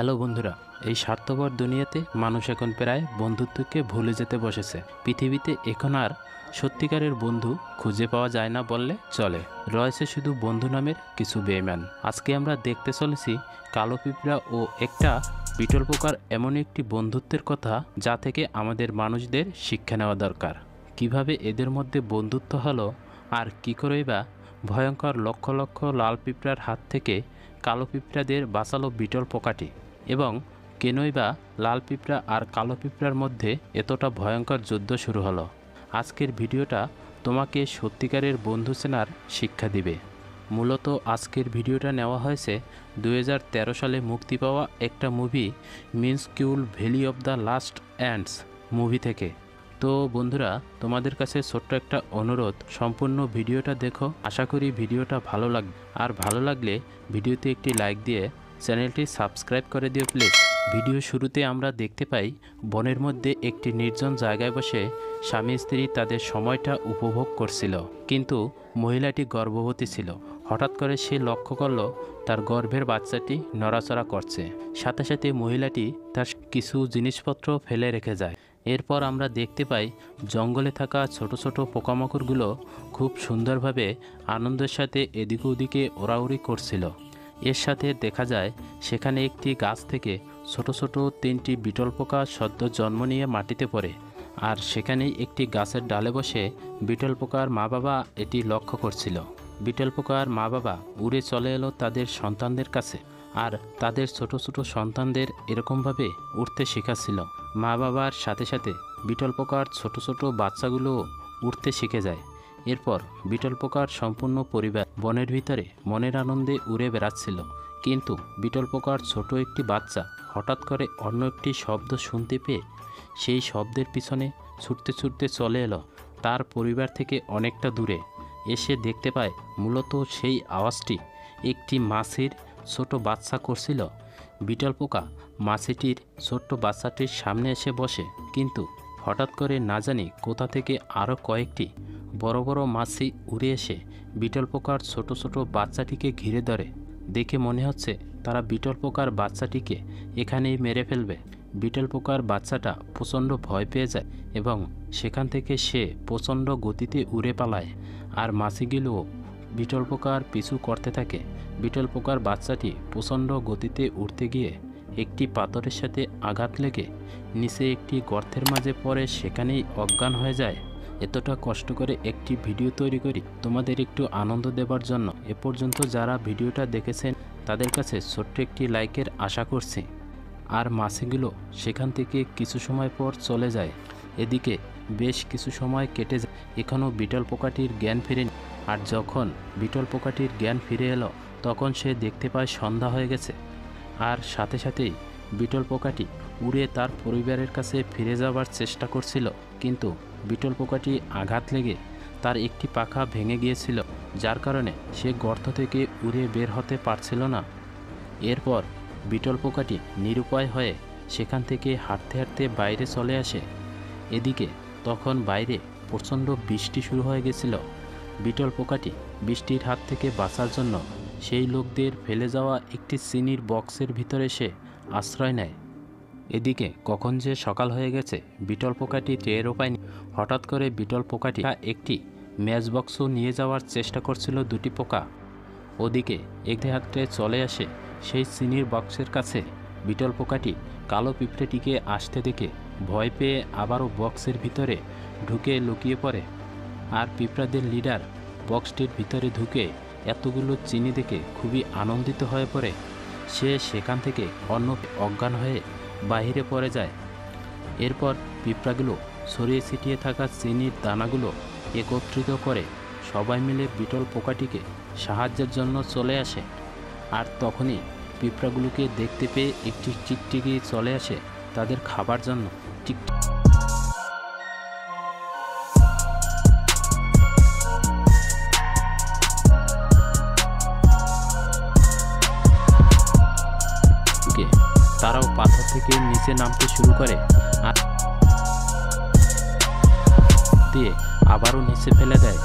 Hello বন্ধুরা, এই স্বার্থপর দুনিয়াতে মানুষ এখন প্রায় বন্ধুত্বকে ভুলে যেতে বসেছে। পৃথিবীতে এখন আর সত্যিকারের বন্ধু খুঁজে পাওয়া যায় না বললে চলে। রয়েছে শুধু বন্ধু নামের কিছু বেঈমান। আজকে আমরা দেখতে চলেছি কালো পিঁপড়া ও একটা বিটল পোকার এমন একটি বন্ধুত্বের কথা, যা থেকে আমাদের মানুষদের শিক্ষা নেওয়া দরকার। কিভাবে এদের মধ্যে বন্ধুত্ব হলো, আর কী করেই বা ভয়ঙ্কর লক্ষ লক্ষ লাল পিঁপড়ার হাত থেকে কালো পিঁপড়াদের বাঁচালো বিটল পোকাটি, এবং কেনই বা লাল পিঁপড়া আর কালো পিঁপড়ার মধ্যে এতটা ভয়ঙ্কর যুদ্ধ শুরু হলো। আজকের ভিডিওটা তোমাকে সত্যিকারের বন্ধু চেনার শিক্ষা দিবে। মূলত আজকের ভিডিওটা নেওয়া হয়েছে 2013 সালে মুক্তি পাওয়া একটা movie Minuscule Valley of the Last Ants movie থেকে। তো বন্ধুরা, তোমাদের কাছে ছোট্ট একটা অনুরোধ, সম্পূর্ণ ভিডিওটা দেখো। আশা করি ভিডিওটা ভালো লাগবে, আর ভালো লাগলে ভিডিওতে একটি লাইক দিয়ে চ্যানেলটি সাবস্ক্রাইব করে দিও প্লিজ। ভিডিও শুরুতে আমরা দেখতে পাই বনের মধ্যে একটি নির্জন জায়গায় বসে স্বামী স্ত্রী তাদের সময়টা উপভোগ করছিল, কিন্তু মহিলাটি গর্ভবতী ছিল। হঠাৎ করে সে লক্ষ্য করল তার গর্ভের বাচ্চাটি নড়াচড়া করছে। সাথে সাথে মহিলাটি তার কিছু জিনিসপত্র ফেলে রেখে যায়। এরপর আমরা দেখতে পাই জঙ্গলে থাকা ছোট ছোট পোকামাকড়গুলো খুব সুন্দরভাবে আনন্দের সাথে এদিকে ওদিকে ওড়াউড়ি করছিল। এর সাথে দেখা যায় সেখানে একটি গাছ থেকে ছোট ছোট 3টি বিটল পোকা সদ্য জন্ম নিয়ে মাটিতে পড়ে, আর সেখানেই একটি গাছের ডালে বসে বিটল পোকার মা বাবা এটি লক্ষ্য করছিল। বিটল পোকার মা বাবা উড়ে চলে এলো তাদের সন্তানদের কাছে, আর তাদের ছোট ছোট সন্তানদের এরকমভাবে উড়তে শেখাচ্ছিল। মা বাবার সাথে সাথে বিটল পোকার ছোট ছোট বাচ্চাগুলোও উড়তে শিখে যায়। এরপর বিটল পোকার সম্পূর্ণ পরিবার বনের ভিতরে মনের আনন্দে উড়ে বেড়াচ্ছিল, কিন্তু বিটল পোকার ছোট একটি বাচ্চা হঠাৎ করে অন্য একটি শব্দ শুনতে পেয়ে সেই শব্দের পিছনে ছুটতে ছুটতে চলে এলো তার পরিবার থেকে অনেকটা দূরে। এসে দেখতে পায় মূলত সেই আওয়াজটি একটি মাছির ছোট বাচ্চা করছিল। বিটল পোকা মাছিটির ছোট্ট বাচ্চাটির সামনে এসে বসে, কিন্তু হঠাৎ করে না জানি কোথা থেকে আরও কয়েকটি বড় বড় মাছি উড়ে এসে বিটল পোকার ছোট ছোট বাচ্চাটিকে ঘিরে ধরে। দেখে মনে হচ্ছে তারা বিটল পোকার বাচ্চাটিকে এখানেই মেরে ফেলবে। বিটল পোকার বাচ্চাটা প্রচণ্ড ভয় পেয়ে যায় এবং সেখান থেকে সে প্রচণ্ড গতিতে উড়ে পালায়, আর মাছিগুলোও বিটল পোকার পিছু করতে থাকে। বিটল পোকার বাচ্চাটি প্রচণ্ড গতিতে উড়তে গিয়ে একটি পাথরের সাথে আঘাত লেগে নিচে একটি গর্তের মাঝে পড়ে সেখানেই অজ্ঞান হয়ে যায়। এতটা কষ্ট করে একটি ভিডিও তৈরি করি তোমাদের একটু আনন্দ দেবার জন্য। এ পর্যন্ত যারা ভিডিওটা দেখেছেন তাদের কাছে ছোট্ট একটি লাইকের আশা করছি। আর মাছিগুলো সেখান থেকে কিছু সময় পর চলে যায়। এদিকে বেশ কিছু সময় কেটে যায়, এখনও বিটল পোকাটির জ্ঞান ফিরেনি। আর যখন বিটল পোকাটির জ্ঞান ফিরে এলো তখন সে দেখতে পায় সন্ধ্যা হয়ে গেছে, আর সাথে সাথেই বিটল পোকাটি উড়ে তার পরিবারের কাছে ফিরে যাওয়ার চেষ্টা করছিল, কিন্তু বিটল পোকাটি আঘাত লেগে তার একটি পাখা ভেঙে গিয়েছিল, যার কারণে সে গর্ত থেকে উড়ে বের হতে পারছিল না। এরপর বিটল পোকাটি নিরুপায় হয়ে সেখান থেকে হাঁটতে হাঁটতে বাইরে চলে আসে। এদিকে তখন বাইরে প্রচণ্ড বৃষ্টি শুরু হয়ে গেছিল। বিটল পোকাটি বৃষ্টির হাত থেকে বাঁচার জন্য সেই লোকদের ফেলে যাওয়া একটি চিনির বক্সের ভিতরে সে আশ্রয় নেয়। এদিকে কখন যে সকাল হয়ে গেছে বিটল পোকাটি টেরও পায়নি। হঠাৎ করে বিটল পোকাটি একটি ম্যাচ বক্স নিয়ে যাওয়ার চেষ্টা করছিল দুটি পোকা। ওদিকে এগতে হাঁটতে চলে আসে সেই চিনির বক্সের কাছে। বিটল পোকাটি কালো পিঁপড়েটিকে আসতে দেখে ভয় পেয়ে আবারও বক্সের ভিতরে ঢুকে লুকিয়ে পড়ে, আর পিঁপড়াদের লিডার বক্সটির ভিতরে ঢুকে এতগুলো চিনি দেখে খুবই আনন্দিত হয়ে পড়ে। সে সেখান থেকে অন্য অজ্ঞান হয়ে বাহিরে পড়ে যায়। এরপর পিঁপড়াগুলো ছড়িয়ে ছিটিয়ে থাকা চিনির দানাগুলো একত্রিত করে সবাই মিলে বিটল পোকাটিকে সাহায্যের জন্য চলে আসে। আর তখনই পিঁপড়াগুলোকে দেখতে পেয়ে একটি টিকটিকি চলে আসে তাদের খাবার জন্য। তারাও পাথর থেকে নিচে নামতে শুরু করে, আর দিয়ে আবারও নিচে ফেলে দেয়।